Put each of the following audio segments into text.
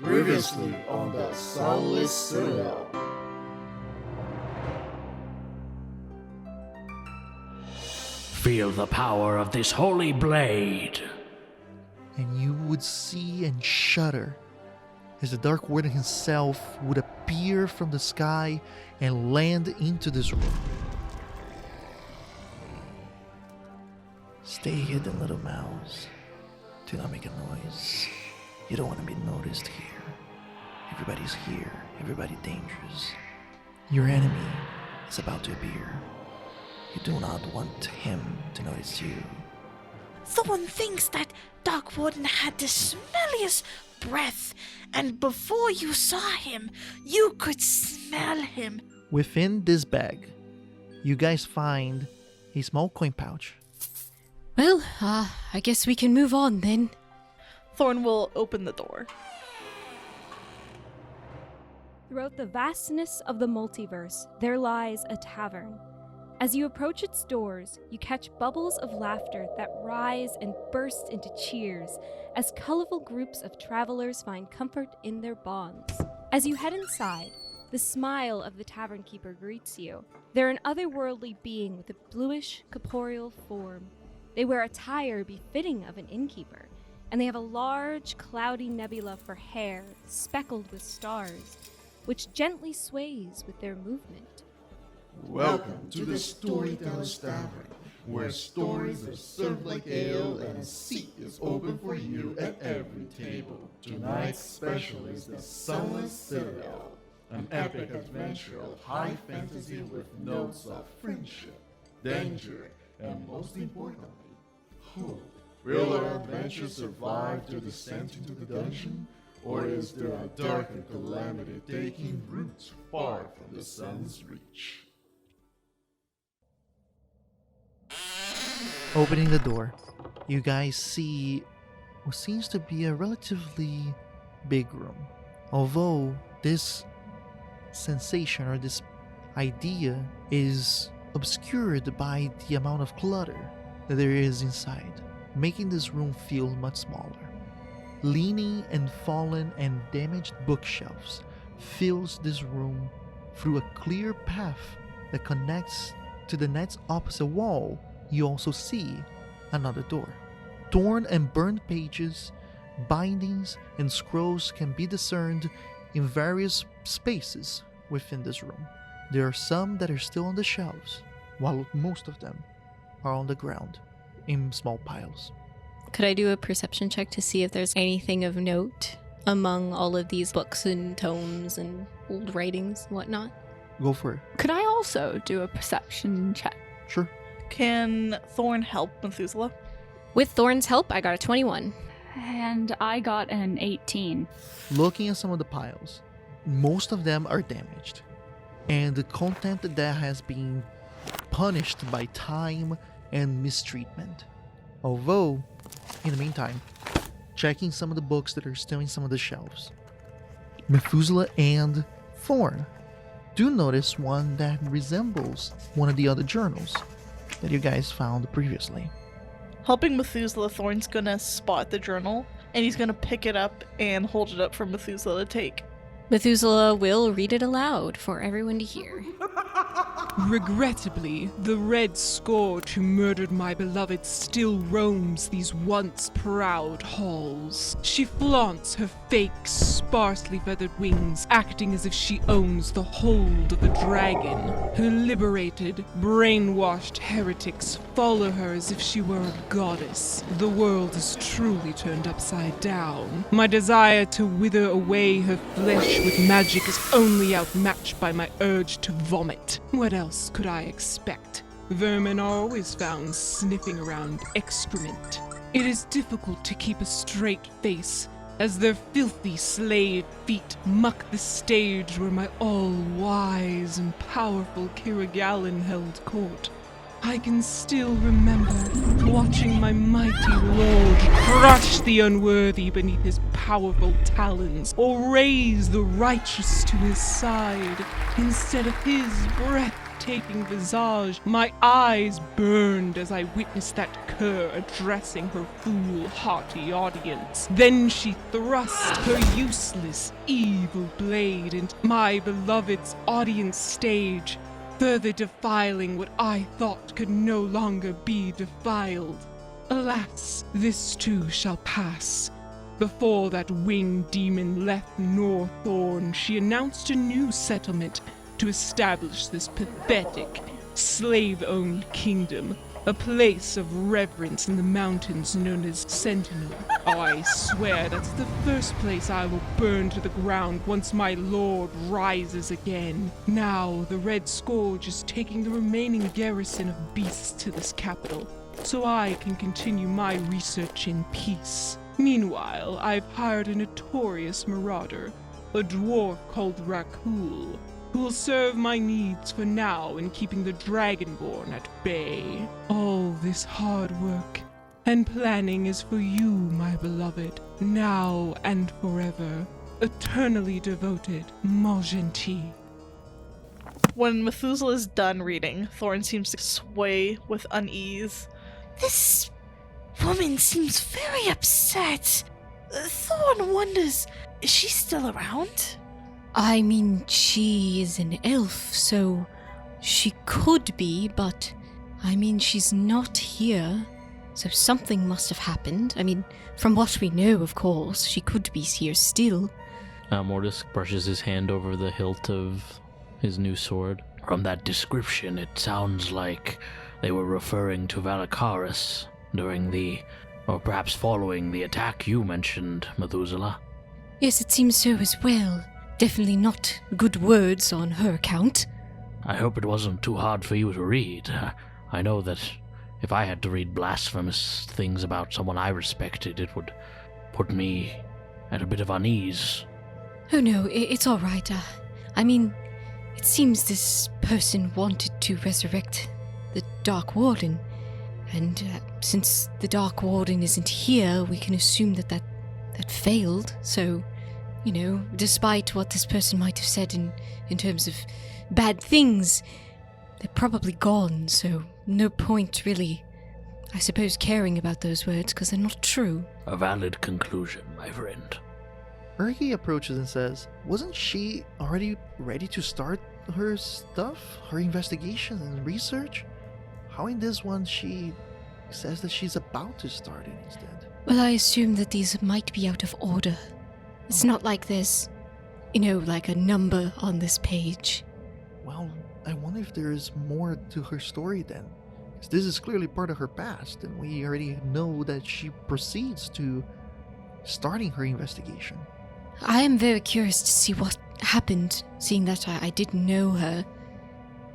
Previously on the Sunless Citadel. Feel the power of this holy blade. And you would see and shudder as the Dark Warden himself would appear from the sky and land into this room. Stay hidden, little mouse. Do not make a noise. You don't want to be noticed here. Everybody's here. Everybody dangerous. Your enemy is about to appear. You do not want him to notice you. Thorn thinks that Dark Warden had the smelliest breath, and before you saw him, you could smell him. Within this bag, you guys find a small coin pouch. Well, I guess we can move on then. Thorn will open the door. Throughout the vastness of the multiverse, there lies a tavern. As you approach its doors, you catch bubbles of laughter that rise and burst into cheers as colorful groups of travelers find comfort in their bonds. As you head inside, the smile of the tavern keeper greets you. They're an otherworldly being with a bluish, corporeal form. They wear attire befitting of an innkeeper, and they have a large, cloudy nebula for hair speckled with stars, which gently sways with their movement. Welcome to the Storyteller's Tavern, where stories are served like ale and a seat is open for you at every table. Tonight's special is the Sunless Citadel, an epic adventure of high fantasy with notes of friendship, danger, and most importantly, hope. Will our adventure survive to descent into the dungeon, or is there a darker calamity taking roots far from the sun's reach? Opening the door, you guys see what seems to be a relatively big room. Although this sensation or this idea is obscured by the amount of clutter that there is inside, making this room feel much smaller. Leaning and fallen and damaged bookshelves fills this room through a clear path that connects to the next opposite wall. You also see another door. Torn and burned pages, bindings, and scrolls can be discerned in various spaces within this room. There are some that are still on the shelves, while most of them are on the ground in small piles. Could I do a perception check to see if there's anything of note among all of these books and tomes and old writings and whatnot? Go for it. Could I also do a perception check? Sure. Can Thorn help Methuselah? With Thorn's help, I got a 21. And I got an 18. Looking at some of the piles, most of them are damaged, and the content that has been punished by time and mistreatment. Although, in the meantime, checking some of the books that are still in some of the shelves, Methuselah and Thorn do notice one that resembles one of the other journals that you guys found previously. Helping Methuselah, Thorn's gonna spot the journal, and he's gonna pick it up and hold it up for Methuselah to take. Methuselah will read it aloud for everyone to hear. Regrettably, the red scourge who murdered my beloved still roams these once proud halls. She flaunts her fake, sparsely feathered wings, acting as if she owns the hold of a dragon. Her liberated, brainwashed heretics follow her as if she were a goddess. The world is truly turned upside down. My desire to wither away her flesh with magic is only outmatched by my urge to vomit. What else could I expect? Vermin are always found sniffing around excrement. It is difficult to keep a straight face, as their filthy slave feet muck the stage where my all-wise and powerful Kirigalin held court. I can still remember watching my mighty lord crush the unworthy beneath his powerful talons, or raise the righteous to his side instead of his breath breathtaking visage, my eyes burned as I witnessed that cur addressing her foolhardy audience. Then she thrust her useless, evil blade into my beloved's audience stage, further defiling what I thought could no longer be defiled. Alas, this too shall pass. Before that winged demon left Norththorn, she announced a new settlement to establish this pathetic, slave-owned kingdom, a place of reverence in the mountains known as Sentinel. Oh, I swear that's the first place I will burn to the ground once my lord rises again. Now, the Red Scourge is taking the remaining garrison of beasts to this capital, so I can continue my research in peace. Meanwhile, I've hired a notorious marauder, a dwarf called Rakul, who will serve my needs for now in keeping the Dragonborn at bay. All this hard work and planning is for you, my beloved, now and forever. Eternally devoted, mon gentil. When Methuselah is done reading, Thorn seems to sway with unease. This woman seems very upset. Thorn wonders, is she still around? I mean, she is an elf, so she could be, but I mean, she's not here. So something must have happened. I mean, from what we know, of course, she could be here still. Mortis brushes his hand over the hilt of his new sword. From that description, it sounds like they were referring to Valakaris during or perhaps following the attack you mentioned, Methuselah. Yes, it seems so as well. Definitely not good words on her account. I hope it wasn't too hard for you to read. I know that if I had to read blasphemous things about someone I respected, it would put me at a bit of unease. Oh no, it's all right. I mean, it seems this person wanted to resurrect the Dark Warden. And since the Dark Warden isn't here, we can assume that failed. So, you know, despite what this person might have said in terms of bad things, they're probably gone. So no point really, I suppose, caring about those words because they're not true. A valid conclusion, my friend. Urgi approaches and says, wasn't she already ready to start her stuff? Her investigation and research? How in this one she says that she's about to start it instead? Well, I assume that these might be out of order. It's not like there's, like a number on this page. Well, I wonder if there is more to her story then. Because this is clearly part of her past, and we already know that she proceeds to starting her investigation. I am very curious to see what happened, seeing that I didn't know her.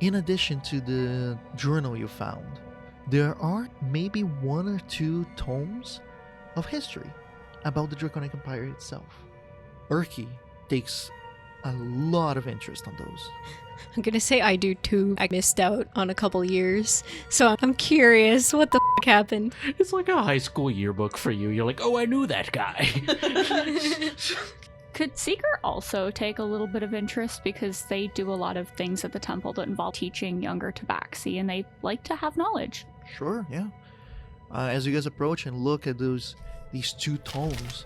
In addition to the journal you found, there are maybe 1 or 2 tomes of history about the Draconic Empire itself. Urki takes a lot of interest on those. I'm gonna say I do too. I missed out on a couple years, so I'm curious what the happened. It's like a high school yearbook for you. You're like, oh, I knew that guy. Could Seeker also take a little bit of interest because they do a lot of things at the temple that involve teaching younger tabaxi, and they like to have knowledge? Sure, yeah. As you guys approach and look at these 2 tomes,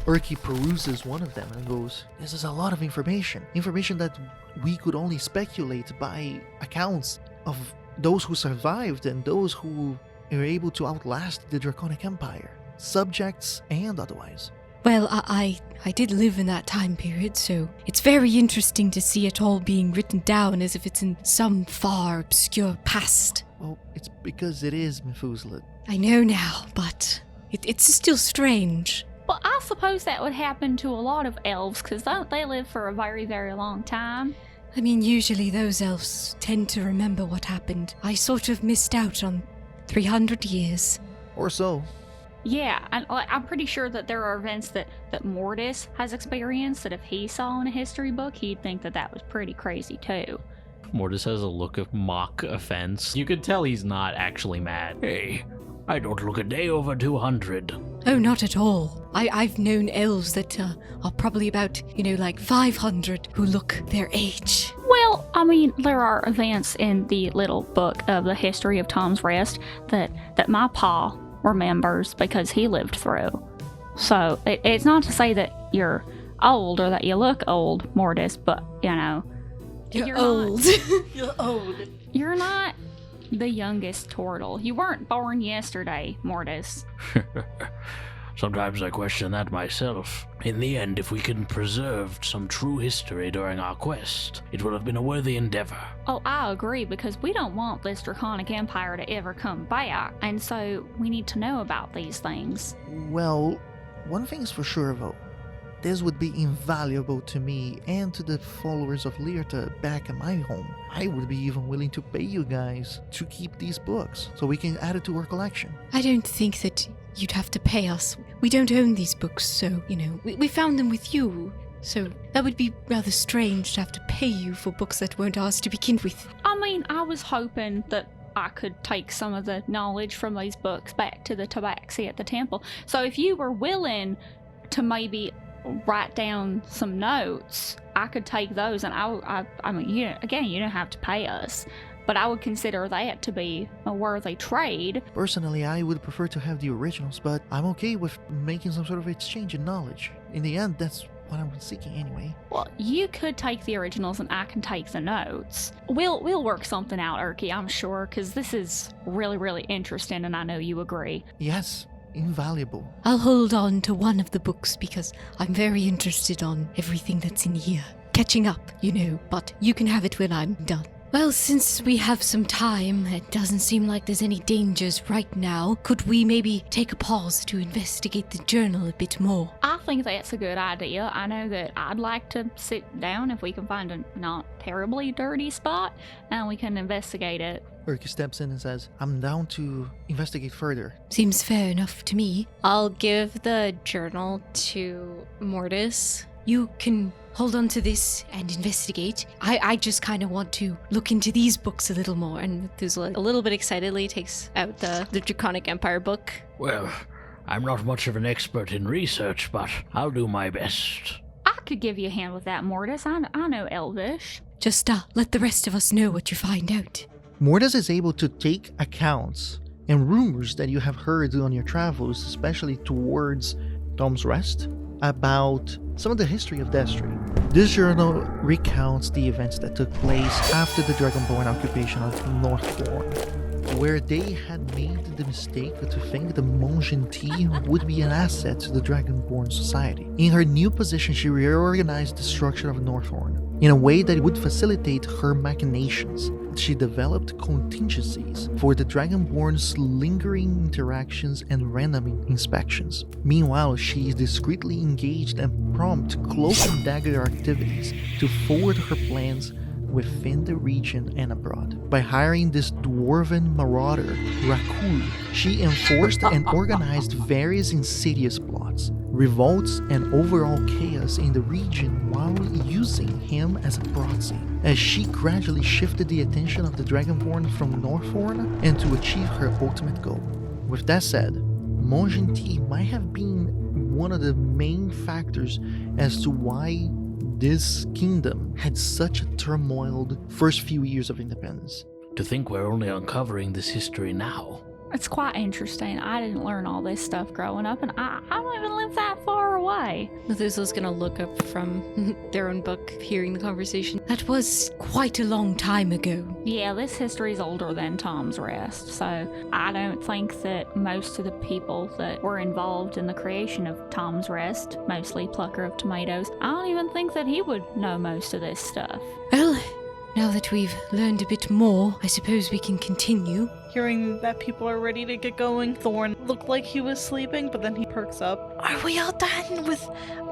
Urki peruses one of them and goes, this is a lot of information that we could only speculate by accounts of those who survived and those who were able to outlast the Draconic Empire, subjects and otherwise. Well, I did live in that time period, so it's very interesting to see it all being written down as if it's in some far, obscure past. Well, it's because it is, Methuselah. I know now, but it's still strange. But I suppose that would happen to a lot of elves, because don't they live for a very, very long time? I mean, usually those elves tend to remember what happened. I sort of missed out on 300 years. Or so. Yeah, and I'm pretty sure that there are events that Mortis has experienced that if he saw in a history book, he'd think that was pretty crazy too. Mortis has a look of mock offense. You could tell he's not actually mad. Hey, I don't look a day over 200. Oh, not at all. I've known elves that are probably about, like 500 who look their age. Well, Well, I mean, there are events in the little book of the history of Tom's Rest that my pa remembers because he lived through. So it's not to say that you're old or that you look old, Mortis, but, you know... You're old. You're old. You're not the youngest turtle. You weren't born yesterday, Mortis. Sometimes I question that myself. In the end, if we can preserve some true history during our quest, it will have been a worthy endeavor. Oh, I agree, because we don't want this Draconic Empire to ever come back, and so we need to know about these things. Well, one thing's for sure, though. This would be invaluable to me and to the followers of Lyrta back at my home. I would be even willing to pay you guys to keep these books, so we can add it to our collection. I don't think that you'd have to pay us. We don't own these books, so, you know, we found them with you. So that would be rather strange to have to pay you for books that weren't ours to begin with. I mean, I was hoping that I could take some of the knowledge from these books back to the tabaxi at the temple. So if you were willing to maybe... write down some notes, I could take those, and I mean, you don't have to pay us, but I would consider that to be a worthy trade. Personally, I would prefer to have the originals, but I'm okay with making some sort of exchange in knowledge. In the end, that's what I'm seeking anyway. Well, you could take the originals and I can take the notes. We'll work something out, Erky, I'm sure, because this is really, really interesting, and I know you agree. Yes. Invaluable. I'll hold on to one of the books because I'm very interested on everything that's in here. Catching up, you know, but you can have it when I'm done. Well, since we have some time, it doesn't seem like there's any dangers right now. Could we maybe take a pause to investigate the journal a bit more? I think that's a good idea. I know that I'd like to sit down if we can find a not terribly dirty spot, and we can investigate it. Erky steps in and says, I'm down to investigate further. Seems fair enough to me. I'll give the journal to Mortis. You can hold on to this and investigate. I just kind of want to look into these books a little more. And Methuselah A little bit excitedly takes out the Draconic Empire book. Well, I'm not much of an expert in research, but I'll do my best. I could give you a hand with that, Mortis. I know Elvish. just let the rest of us know what you find out. Mortis is able to take accounts and rumors that you have heard on your travels, especially towards Tom's Rest, about some of the history of Destry. This journal recounts the events that took place after the Dragonborn occupation of Northbourne, where they had made the mistake to think the Mongenty would be an asset to the Dragonborn society. In her new position, she reorganized the structure of Northbourne in a way that would facilitate her machinations. She developed contingencies for the Dragonborn's lingering interactions and random inspections. Meanwhile, she is discreetly engaged in prompt cloak and dagger activities to forward her plans within the region and abroad. By hiring this dwarven marauder, Rakul, she enforced and organized various insidious plots, revolts, and overall chaos in the region while using him as a proxy, as she gradually shifted the attention of the Dragonborn from Northbourne and to achieve her ultimate goal. With that said, Mongenty might have been one of the main factors as to why this kingdom had such a turmoiled first few years of independence. To think we're only uncovering this history now. It's quite interesting. I didn't learn all this stuff growing up, and I don't even live that far away. Methuselah's gonna look up from their own book, hearing the conversation. That was quite a long time ago. Yeah, this history's older than Tom's Rest, so I don't think that most of the people that were involved in the creation of Tom's Rest, mostly Plucker of Tomatoes, I don't even think that he would know most of this stuff. Well, now that we've learned a bit more, I suppose we can continue. Hearing that people are ready to get going, Thorn looked like he was sleeping, but then he perks up. Are we all done with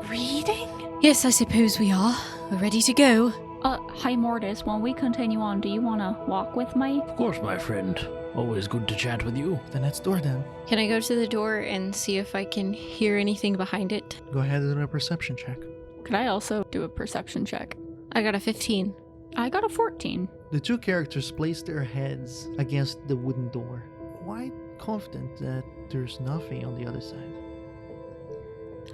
reading? Yes, I suppose we are. We're ready to go. Hey Mortis, when we continue on, do you want to walk with me? Of course, my friend. Always good to chat with you. The next door then. Can I go to the door and see if I can hear anything behind it? Go ahead and do a perception check. Could I also do a perception check? I got a 15. I got a 14. The two characters place their heads against the wooden door, quite confident that there's nothing on the other side.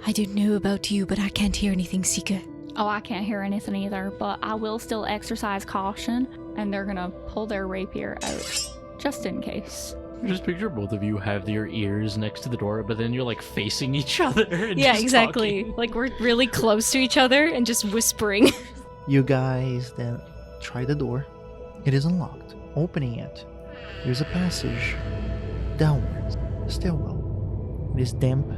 I don't know about you, but I can't hear anything, Seeker. Oh, I can't hear anything either, but I will still exercise caution, and they're gonna pull their rapier out, just in case. Just picture both of you have your ears next to the door, but then you're like facing each other. And Yeah, just exactly. talking. Like we're really close to each other and just whispering. You guys then try the door. It is unlocked. Opening it, there's a passage downwards, a stairwell. It is damp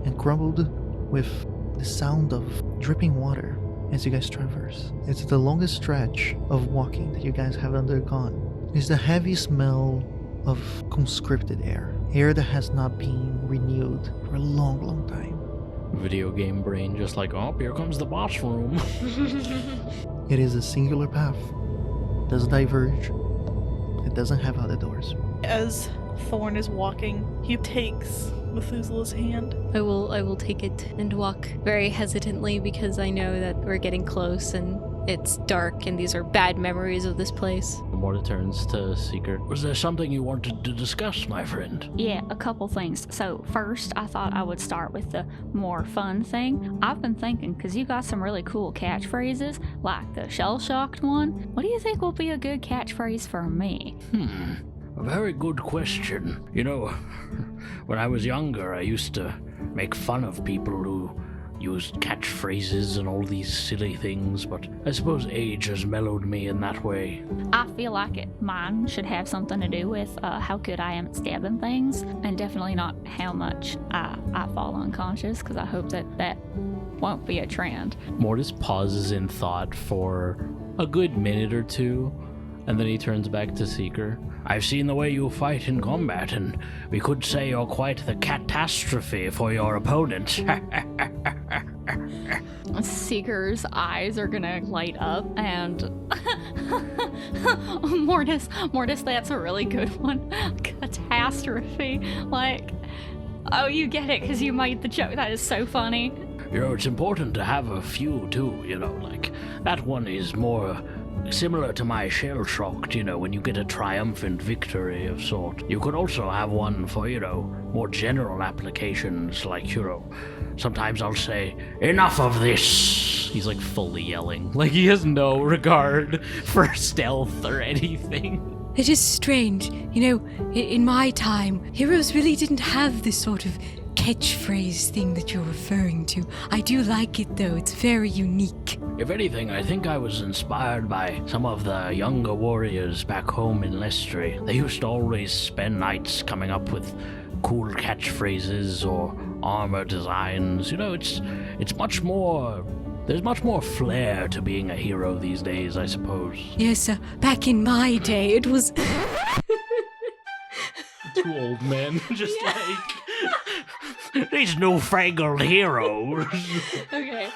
and crumbled with the sound of dripping water as you guys traverse. It's the longest stretch of walking that you guys have undergone. It's the heavy smell of conscripted air that has not been renewed for a long, long time. Video game brain just like, oh, here comes the boss room. It is a singular path. It doesn't diverge. It doesn't have other doors. As Thorn is walking, he takes Methuselah's hand. I will take it and walk very hesitantly because I know that we're getting close and it's dark and these are bad memories of this place. Mortis turns to Seeker. Was there something you wanted to discuss, my friend? Yeah, a couple things. So first, I thought I would start with the more fun thing. I've been thinking, because you got some really cool catchphrases, like the shell-shocked one. What do you think will be a good catchphrase for me? A very good question. You know, when I was younger, I used to make fun of people who used catchphrases and all these silly things, but I suppose age has mellowed me in that way. I feel like mine should have something to do with how good I am at stabbing things, and definitely not how much I fall unconscious, because I hope that won't be a trend. Mortis pauses in thought for a good minute or two, and then he turns back to Seeker. I've seen the way you fight in combat, and we could say you're quite the Cat-tastrophe for your opponent. Seeker's eyes are gonna light up, and Mortis, that's a really good one. Catastrophe. Like, oh, you get it because you made the joke. That is so funny. You know, it's important to have a few too, you know, like that one is more similar to my shell-shocked, you know, when you get a triumphant victory of sort. You could also have one for, you know, more general applications, like, you know, sometimes I'll say, enough of this! He's like fully yelling. Like he has no regard for stealth or anything. It is strange. You know, in my time, heroes really didn't have this sort of catchphrase thing that you're referring to. I do like it though, it's very unique. If anything, I think I was inspired by some of the younger warriors back home in Lestry. They used to always spend nights coming up with cool catchphrases or armor designs. You know, it's much more... There's much more flair to being a hero these days, I suppose. Yes, back in my day, it was... Two old men, just like... These newfangled heroes. Okay.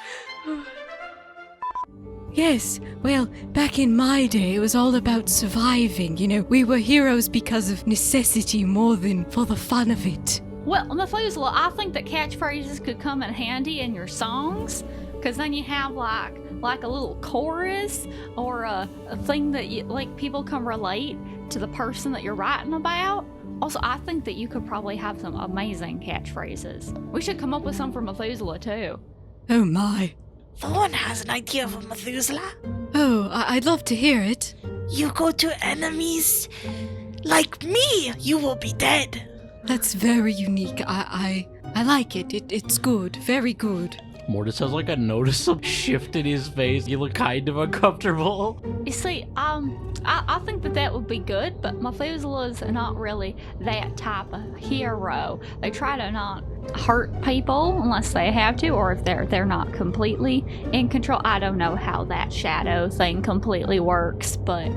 Yes, well, back in my day, it was all about surviving, you know. We were heroes because of necessity more than for the fun of it. Well, Methuselah, I think that catchphrases could come in handy in your songs, because then you have like a little chorus or a thing that you, like people can relate to the person that you're writing about. Also, I think that you could probably have some amazing catchphrases. We should come up with some for Methuselah too. Oh my. Thorn has an idea for Methuselah. Oh, I'd love to hear it. You go to enemies like me, you will be dead. That's very unique. I like it. It's good. Very good. Mortis has like a noticeable shift in his face. You look kind of uncomfortable. You see, I think that would be good, but Methuselah's not really that type of hero. They try to not hurt people unless they have to, or if they're not completely in control. I don't know how that shadow thing completely works, but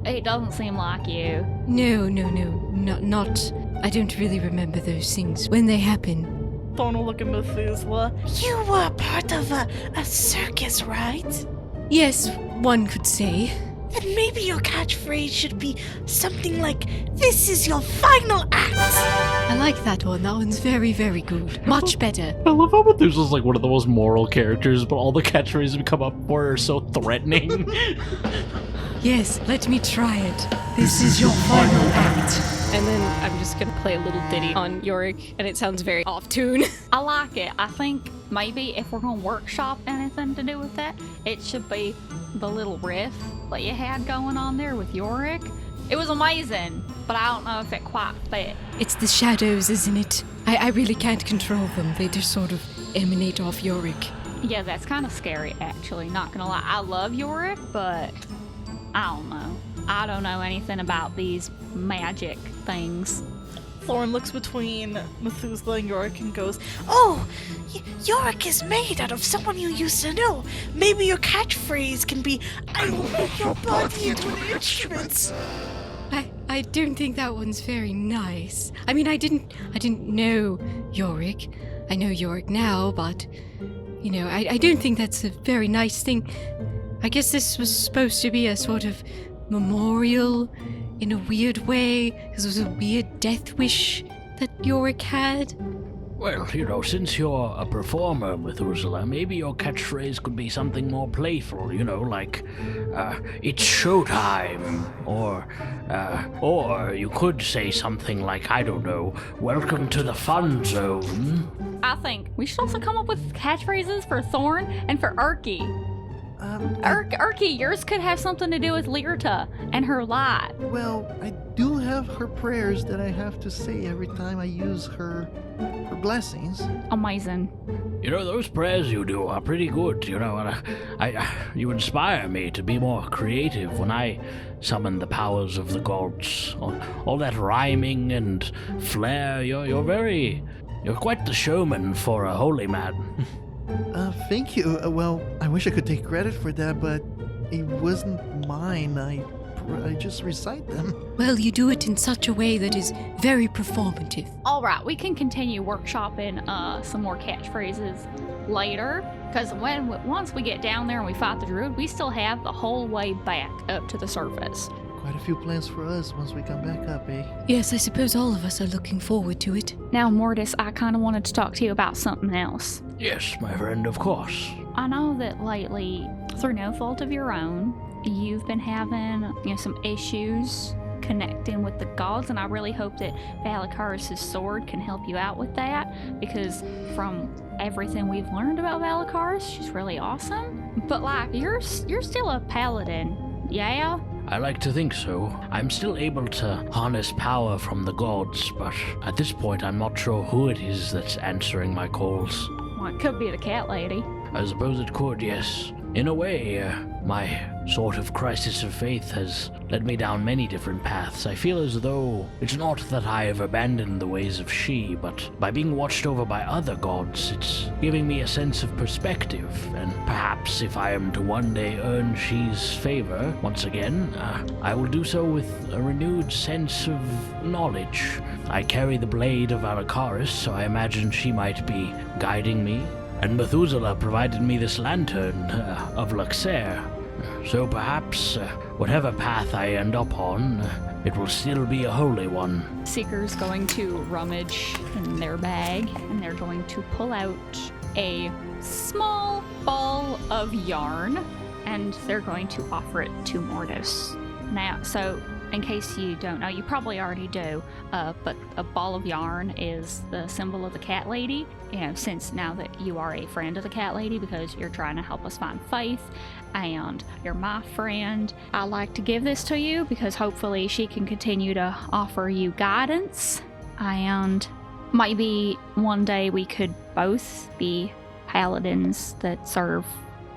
it doesn't seem like you. No, not. I don't really remember those things when they happen. Thorn will look at Methuselah. You were part of a circus, right? Yes, one could say. Then maybe your catchphrase should be something like, "This is your final act." I like that one. That one's very, very good. Much better. I love how Methuselah's like one of the most moral characters, but all the catchphrases we come up for are so threatening. Yes, let me try it. This is your final act. And then I'm just gonna play a little ditty on Yorick, and it sounds very off-tune. I like it. I think maybe if we're gonna workshop anything to do with that, it should be the little riff that you had going on there with Yorick. It was amazing, but I don't know if it quite fit. It's the shadows, isn't it? I really can't control them. They just sort of emanate off Yorick. Yeah, that's kind of scary, actually. Not gonna lie. I love Yorick, but I don't know. I don't know anything about these magic things. Thorn looks between Methuselah and Yorick and goes, Oh, Yorick is made out of someone you used to know. Maybe your catchphrase can be, I will make your body into an instrument. I don't think that one's very nice. I mean, I didn't know Yorick. I know Yorick now, but, you know, I don't think that's a very nice thing. I guess this was supposed to be a sort of memorial in a weird way, because it was a weird death wish that Yorick had. Well, you know, since you're a performer, Methuselah, maybe your catchphrase could be something more playful, you know, like, it's showtime, or you could say something like, I don't know, welcome to the fun zone. I think we should also come up with catchphrases for Thorn and for Erky. Erky, yours could have something to do with Lyrta and her light. Well, I do have her prayers that I have to say every time I use her blessings. Amazing. You know, those prayers you do are pretty good, you know, and you inspire me to be more creative when I summon the powers of the gods. All that rhyming and flair, you're quite the showman for a holy man. Thank you. Well, I wish I could take credit for that, but it wasn't mine. I just recite them. Well, you do it in such a way that is very performative. All right, we can continue workshopping some more catchphrases later, because once we get down there and we fight the druid, we still have the whole way back up to the surface. Quite a few plans for us once we come back up, eh? Yes, I suppose all of us are looking forward to it. Now, Mortis, I kind of wanted to talk to you about something else. Yes, my friend, of course. I know that lately, through no fault of your own, you've been having, some issues connecting with the gods, and I really hope that Valakaris' sword can help you out with that, because from everything we've learned about Valakaris, she's really awesome. But you're still a paladin, yeah? I like to think so. I'm still able to harness power from the gods, but at this point I'm not sure who it is that's answering my calls. Well, it could be the cat lady. I suppose it could, yes. In a way, my sort of crisis of faith has led me down many different paths. I feel as though it's not that I have abandoned the ways of she, but by being watched over by other gods, it's giving me a sense of perspective, and perhaps if I am to one day earn she's favor once again, I will do so with a renewed sense of knowledge. I carry the blade of Valakaris, so I imagine she might be guiding me. And Methuselah provided me this lantern of Luxair. So perhaps, whatever path I end up on, it will still be a holy one. Seeker's going to rummage in their bag, and they're going to pull out a small ball of yarn, and they're going to offer it to Mortis. Now, so in case you don't know, you probably already do, but a ball of yarn is the symbol of the cat lady. Since now that you are a friend of the cat lady because you're trying to help us find faith and you're my friend, I like to give this to you because hopefully she can continue to offer you guidance, and maybe one day we could both be paladins that serve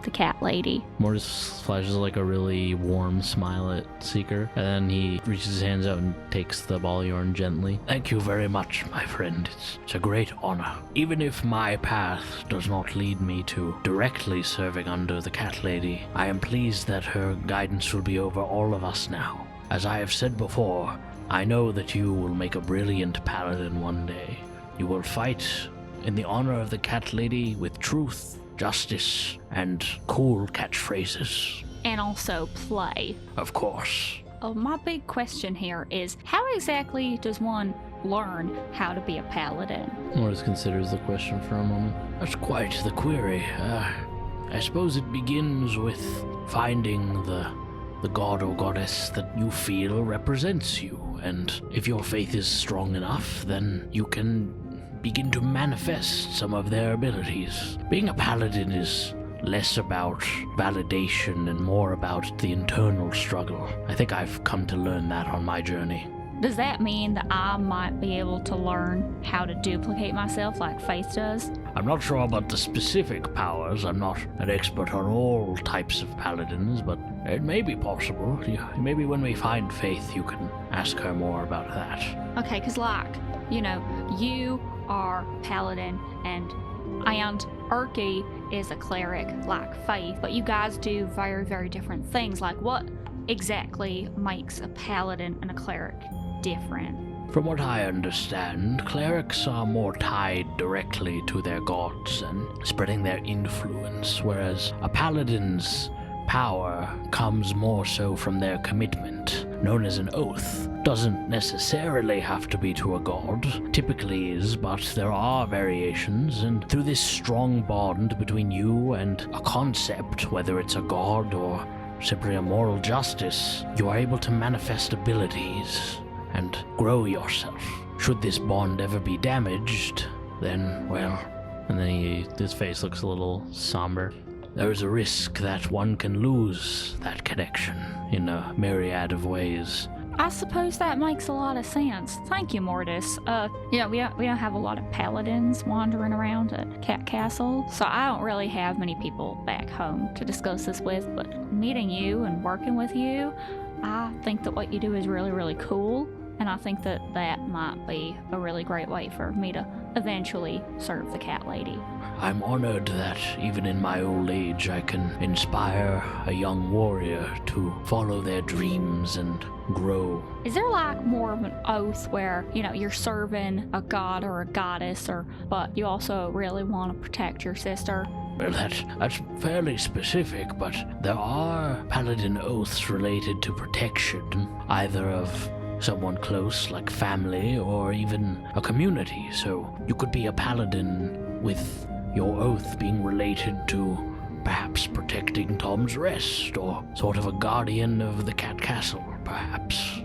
the cat lady. Mortis flashes like a really warm smile at Seeker, and then he reaches his hands out and takes the ball of yarn gently. Thank you very much, my friend. It's a great honor. Even if my path does not lead me to directly serving under the cat lady, I am pleased that her guidance will be over all of us now. As I have said before, I know that you will make a brilliant paladin one day. You will fight in the honor of the cat lady with truth, justice, and cool catchphrases. And also play. Of course. My big question here is, how exactly does one learn how to be a paladin? Mortis considers the question for a moment. That's quite the query. I suppose it begins with finding the the god or goddess that you feel represents you, and if your faith is strong enough, then you can begin to manifest some of their abilities. Being a paladin is less about validation and more about the internal struggle. I think I've come to learn that on my journey. Does that mean that I might be able to learn how to duplicate myself like Faith does? I'm not sure about the specific powers. I'm not an expert on all types of paladins, but it may be possible. Maybe when we find Faith, you can ask her more about that. Okay, because you are paladin and Erky is a cleric like Faith, but you guys do very, very different things. Like, what exactly makes a paladin and a cleric different? From what I understand, clerics are more tied directly to their gods and spreading their influence, whereas a paladin's power comes more so from their commitment, known as an oath. Doesn't necessarily have to be to a god, typically is, but there are variations, and through this strong bond between you and a concept, whether it's a god or simply a moral justice, you are able to manifest abilities and grow yourself. Should this bond ever be damaged, then, well... And then his face looks a little somber. There is a risk that one can lose that connection in a myriad of ways. I suppose that makes a lot of sense. Thank you, Mortis. We don't have a lot of paladins wandering around at Cat Castle, so I don't really have many people back home to discuss this with, but meeting you and working with you, I think that what you do is really, really cool, and I think that that might be a really great way for me to eventually serve the cat lady. I'm honored that even in my old age I can inspire a young warrior to follow their dreams and grow. Is there like more of an oath where, you're serving a god or a goddess, but you also really want to protect your sister? Well, that's fairly specific, but there are paladin oaths related to protection, either of someone close, like family, or even a community. So you could be a paladin with your oath being related to perhaps protecting Tom's Rest, or sort of a guardian of the Cat Castle, perhaps.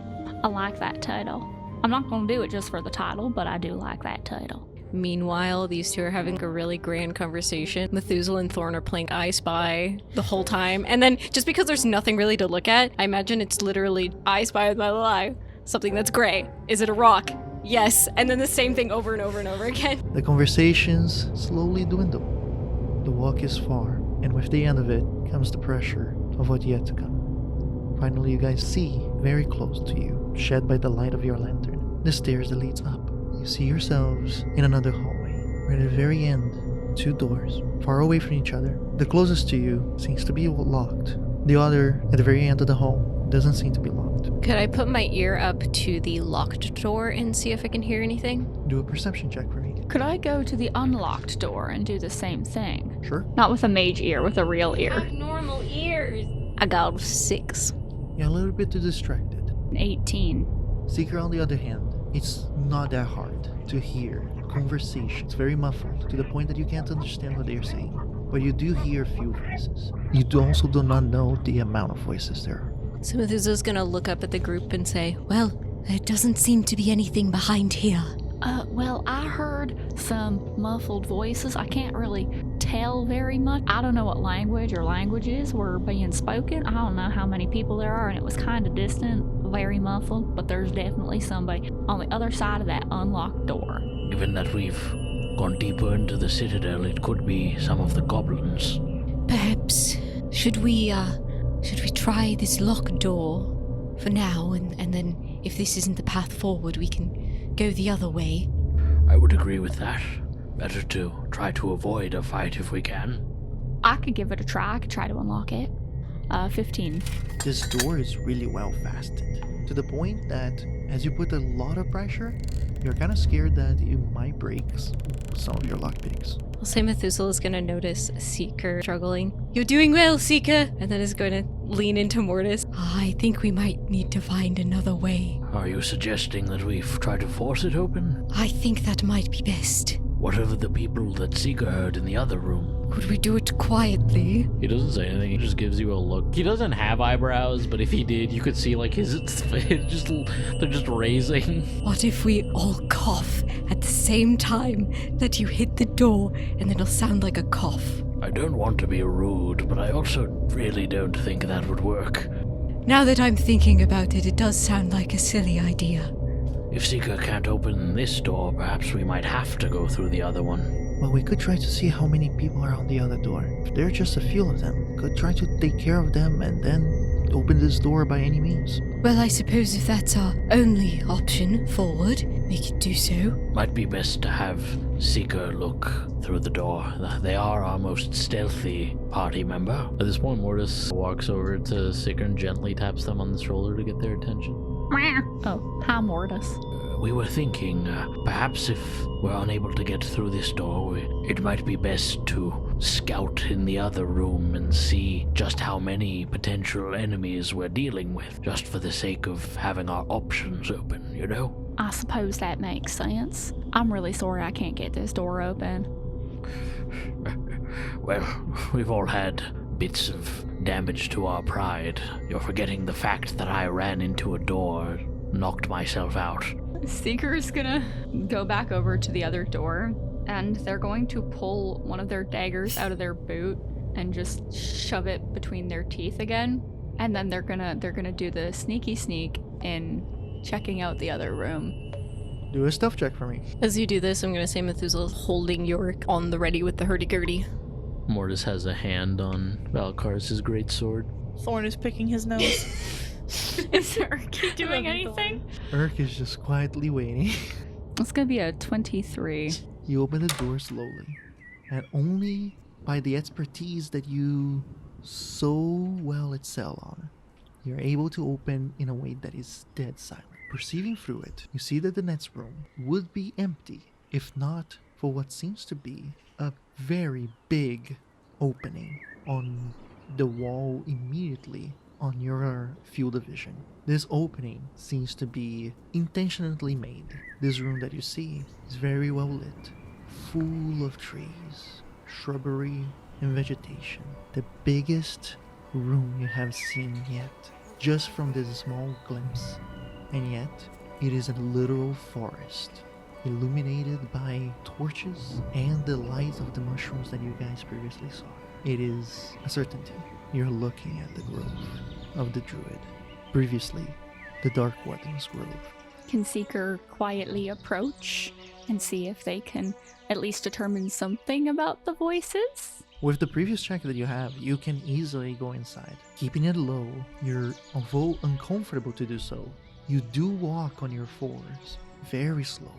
I like that title. I'm not going to do it just for the title, but I do like that title. Meanwhile, these two are having a really grand conversation. Methuselah and Thorn are playing I Spy the whole time. And then, just because there's nothing really to look at, I imagine it's literally I spy with my little eye. Something that's gray. Is it a rock? Yes. And then the same thing over and over and over again. The conversations slowly dwindle. The walk is far, and with the end of it comes the pressure of what's yet to come. Finally, you guys see, very close to you, shed by the light of your lantern, the stairs that leads up. You see yourselves in another hallway, where at the very end, two doors, far away from each other. The closest to you seems to be locked. The other, at the very end of the hall, doesn't seem to be locked. Could I put my ear up to the locked door and see if I can hear anything? Do a perception check for me. Could I go to the unlocked door and do the same thing? Sure. Not with a mage ear, with a real ear. I have normal ears. I got 6. You're a little bit too distracted. 18. Seeker, on the other hand, it's not that hard to hear conversation. It's very muffled, to the point that you can't understand what they're saying. But you do hear a few voices. You also do not know the amount of voices there are. So Methuselah's gonna look up at the group and say, well, there doesn't seem to be anything behind here. Well, I heard some muffled voices. I can't really tell very much. I don't know what language or languages were being spoken. I don't know how many people there are, and it was kind of distant, very muffled, but there's definitely somebody on the other side of that unlocked door. Given that we've gone deeper into the Citadel, it could be some of the goblins. Perhaps, should we try this locked door for now, and then if this isn't the path forward, we can go the other way? I would agree with that. Better to try to avoid a fight if we can. I could give it a try. I could try to unlock it. 15. This door is really well fastened, to the point that as you put a lot of pressure, you're kind of scared that you might break some of your lockpicks. I'll say Methuselah's gonna notice Seeker struggling. You're doing well, Seeker! And then is going to lean into Mortis. I think we might need to find another way. Are you suggesting that we've tried to force it open? I think that might be best. What of the people that Seeker heard in the other room? Could we do it quietly? He doesn't say anything. He just gives you a look. He doesn't have eyebrows, but if he did, you could see like his they're just raising. What if we all cough at the same time that you hit the door, and then it'll sound like a cough? I don't want to be rude, but I also really don't think that would work. Now that I'm thinking about it, it does sound like a silly idea. If Seeker can't open this door, perhaps we might have to go through the other one. Well, we could try to see how many people are on the other door. If there are just a few of them, we could try to take care of them and then open this door by any means. Well, I suppose if that's our only option forward, we could do so. Might be best to have Seeker look through the door. They are our most stealthy party member. At this point, Mortis walks over to Seeker and gently taps them on the shoulder to get their attention. Oh, hi, Mortis. We were thinking, perhaps if we're unable to get through this door, it might be best to scout in the other room and see just how many potential enemies we're dealing with, just for the sake of having our options open, you know? I suppose that makes sense. I'm really sorry I can't get this door open. Well, we've all had bits of damage to our pride. You're forgetting the fact that I ran into a door, knocked myself out. Seeker's gonna go back over to the other door, and they're going to pull one of their daggers out of their boot and just shove it between their teeth again. And then they're gonna do the sneaky sneak in checking out the other room. Do a stealth check for me. As you do this, I'm going to say Methuselah's holding Yorick on the ready with the hurdy-gurdy. Mortis has a hand on Valkar's greatsword. Thorn is picking his nose. Is Urky doing anything? Urk is just quietly waiting. It's gonna be a 23. You open the door slowly, and only by the expertise that you so well excel on, you're able to open in a way that is dead silent. Perceiving through it, you see that the next room would be empty, if not for what seems to be a very big opening on the wall immediately on your field of vision. This opening seems to be intentionally made. This room that you see is very well lit, full of trees, shrubbery, and vegetation. The biggest room you have seen yet, just from this small glimpse. And yet, it is a literal forest, illuminated by torches and the light of the mushrooms that you guys previously saw. It is a certainty. You're looking at the grove of the druid. Previously, the Dark Warden's grove. Can Seeker quietly approach and see if they can at least determine something about the voices? With the previous check that you have, you can easily go inside. Keeping it low, although uncomfortable to do so, you do walk on your fours, very slowly,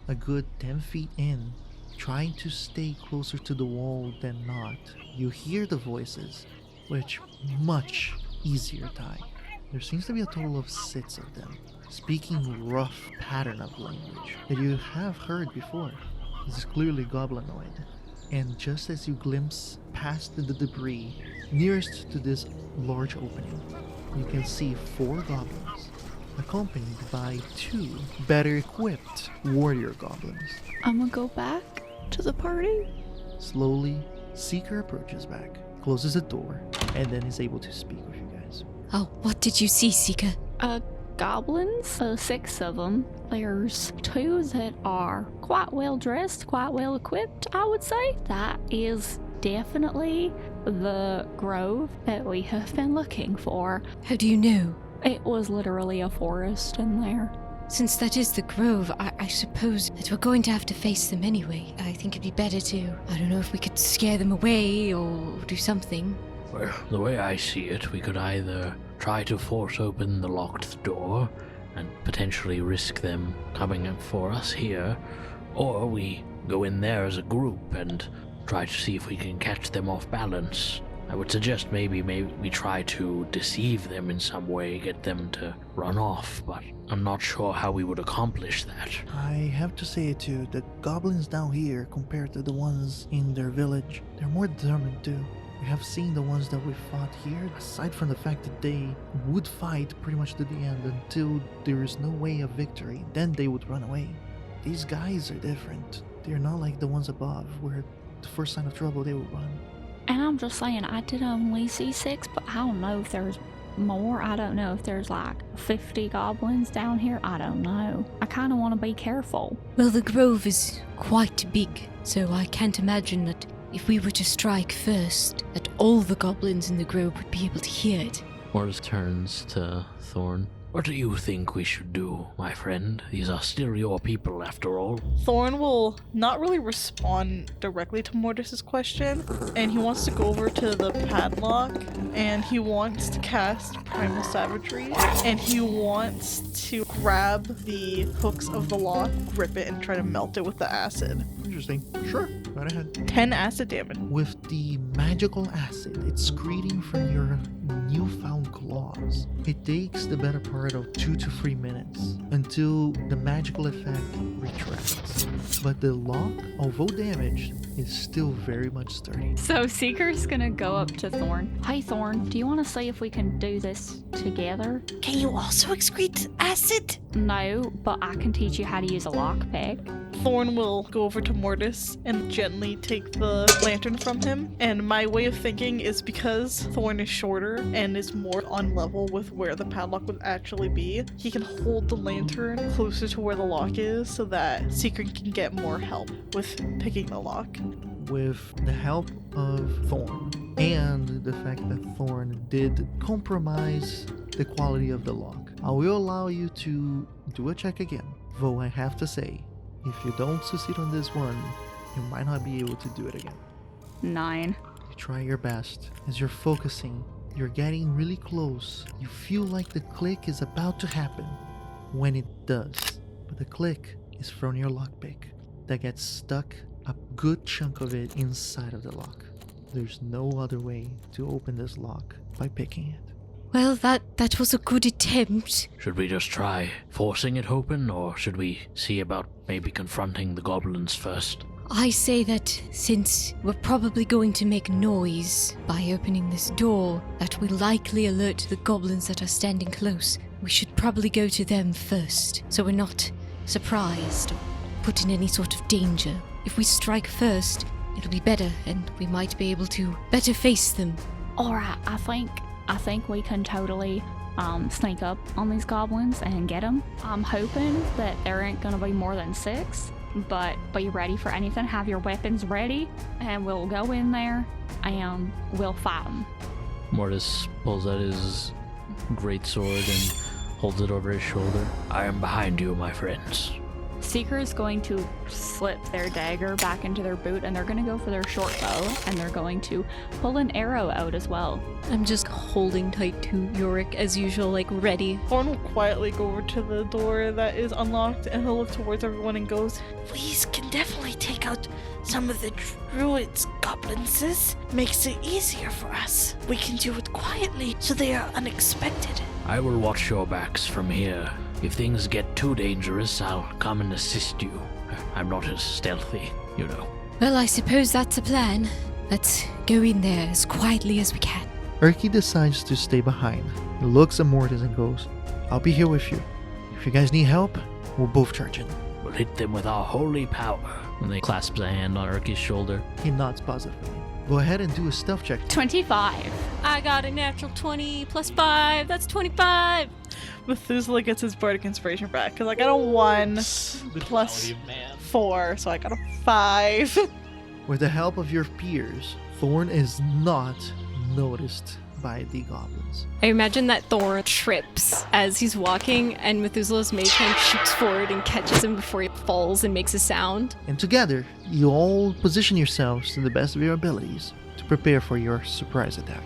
a good 10 feet in, trying to stay closer to the wall than not. You hear the voices, which much easier time. There seems to be a total of 6 of them, speaking rough pattern of language that you have heard before. This is clearly goblinoid. And just as you glimpse past the debris nearest to this large opening, you can see 4 goblins, accompanied by 2 better equipped warrior goblins. I'm gonna go back to the party. Slowly, Seeker approaches back, closes the door, and then is able to speak with you guys. Oh, what did you see, Seeker? Goblins, 6 of them. There's 2 that are quite well dressed, quite well equipped, I would say. That is definitely the grove that we have been looking for. How do you know? It was literally a forest in there. Since that is the grove, I suppose that we're going to have to face them anyway. I think it'd be better to, I don't know if we could scare them away or do something. Well, the way I see it, we could either try to force open the locked door and potentially risk them coming up for us here, or we go in there as a group and try to see if we can catch them off balance. I would suggest maybe we try to deceive them in some way, get them to run off, but I'm not sure how we would accomplish that. I have to say too, the goblins down here compared to the ones in their village, they're more determined too. We have seen the ones that we fought here, aside from the fact that they would fight pretty much to the end until there is no way of victory, then they would run away. These guys are different. They're not like the ones above, where the first sign of trouble, they will run. And I'm just saying, I did only see 6, but I don't know if there's more. I don't know if there's like 50 goblins down here. I don't know. I kind of want to be careful. Well, the grove is quite big, so I can't imagine that if we were to strike first, that all the goblins in the grove would be able to hear it. Mortis turns to Thorn. What do you think we should do, my friend? These are still your people, after all. Thorn will not really respond directly to Mortis's question, and he wants to go over to the padlock, and he wants to cast Primal Savagery, and he wants to grab the hooks of the lock, grip it, and try to melt it with the acid. Interesting. Sure, go ahead. 10 acid damage. With the magical acid excreting from your newfound claws, it takes the better part of 2 to 3 minutes until the magical effect retracts. But the lock, although damaged, is still very much sturdy. So Seeker's gonna go up to Thorn. Hey Thorn, do you want to see if we can do this together? Can you also excrete acid? No, but I can teach you how to use a lockpick. Thorn will go over to Mortis and gently take the lantern from him. And my way of thinking is because Thorn is shorter and is more on level with where the padlock would actually be, he can hold the lantern closer to where the lock is so that Seeker can get more help with picking the lock. With the help of Thorn and the fact that Thorn did compromise the quality of the lock, I will allow you to do a check again. Though I have to say, if you don't succeed on this one, you might not be able to do it again. 9. You try your best. As you're focusing, you're getting really close. You feel like the click is about to happen when it does. But the click is from your lockpick that gets stuck, a good chunk of it inside of the lock. There's no other way to open this lock by picking it. Well, that was a good attempt. Should we just try forcing it open, or should we see about maybe confronting the goblins first? I say that since we're probably going to make noise by opening this door that will likely alert the goblins that are standing close, we should probably go to them first, so we're not surprised or put in any sort of danger. If we strike first, it'll be better, and we might be able to better face them. Alright, I think we can totally sneak up on these goblins and get them. I'm hoping that there ain't gonna be more than 6, but be ready for anything. Have your weapons ready, and we'll go in there and we'll fight them. Mortis pulls out his greatsword and holds it over his shoulder. I am behind you, my friends. Seeker is going to slip their dagger back into their boot, and they're going to go for their short bow, and they're going to pull an arrow out as well. I'm just holding tight to Yorick as usual, like ready. Thorn will quietly go over to the door that is unlocked, and he'll look towards everyone and goes, We can definitely take out some of the druids' goblins. Makes it easier for us. We can do it quietly so they are unexpected. I will watch your backs from here. If things get too dangerous, I'll come and assist you. I'm not as stealthy, you know. Well, I suppose that's a plan. Let's go in there as quietly as we can. Erky decides to stay behind. He looks at Mortis and goes, I'll be here with you. If you guys need help, we'll both charge in. We'll hit them with our holy power. And they clasp a hand on Erky's shoulder. He nods positively. Go ahead and do a stealth check. 25. I got a natural 20 plus 5. That's 25. Methuselah gets his bardic inspiration back, because I got a 1 plus 4, so I got a 5. With the help of your peers, Thorn is not noticed by the goblins. I imagine that Thorn trips as he's walking, and Methuselah's mage hand shoots forward and catches him before he falls and makes a sound. And together, you all position yourselves to the best of your abilities to prepare for your surprise attack.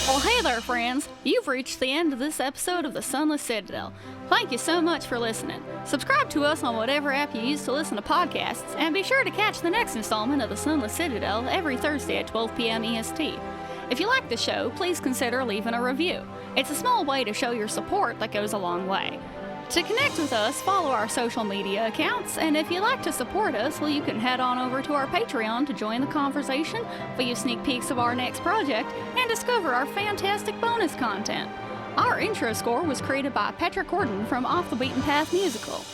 Well, hey there, friends. You've reached the end of this episode of the Sunless Citadel. Thank you so much for listening. Subscribe to us on whatever app you use to listen to podcasts, and be sure to catch the next installment of the Sunless Citadel every Thursday at 12 p.m. EST. If you like the show, please consider leaving a review. It's a small way to show your support that goes a long way. To connect with us, follow our social media accounts, and if you'd like to support us, well, you can head on over to our Patreon to join the conversation, view sneak peeks of our next project, and discover our fantastic bonus content. Our intro score was created by Patrick Gordon from Off the Beaten Path Musical.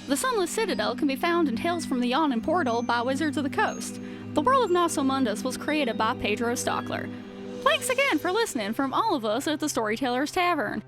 The Sunless Citadel can be found in Tales from the Yawning Portal by Wizards of the Coast. The world of Nosso Mondus was created by Pedro Stockler. Thanks again for listening from all of us at the Storyteller's Tavern.